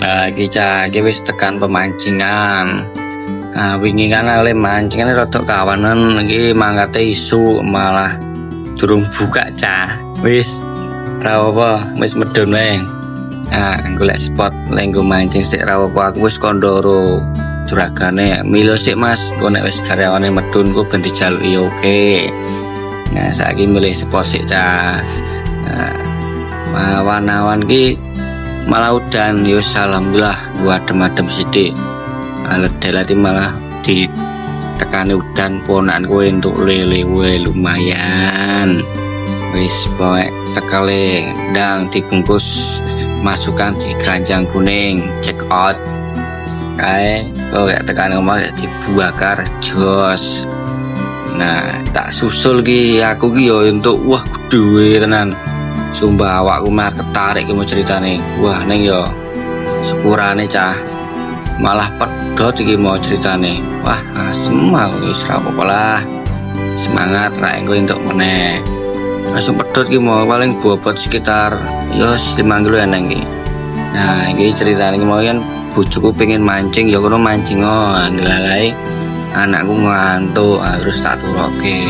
Iki wis tekan pemancingan. Wingi kan oleh mancingan rada kawanan iki mangkate isu malah durung buka cah. Wis ra apa, wis medhun wae. Golek spot lenggo mancing sik ra apa aku wis kondoro juragane. Milo sik Mas, kok nek wis karyawane medhun ku ben dijaluki oke. Nah, saiki milih spot sik cah. Awan-awan ki malah udan yo alhamdulillah gua adem-adem sithik. Ledel malah ditekani udan ponakan kowe entuk lele lumayan. Wis pokoke tekale ndang dibungkus masukkan di keranjang kuning check out kae kowe tekan omah dibakar jos. Nah tak susul ki aku ki yo entuk wah gedhe tenan. Sumpah awakku mah ketarik ki mau ceritane. Wah ning yo sepurane cah malah pedhot iki mau ceritane. Wah asem wis ra apa-apa lah. Semangat ra engko entuk meneh. Langsung pedhot ki mau paling bobot sekitar yo 5 kilo eneng iki. Nah iki ceritane ki mau yen bojoku pengen mancing ya kono mancing ndelalae anakku ngantuk terus tak turoke.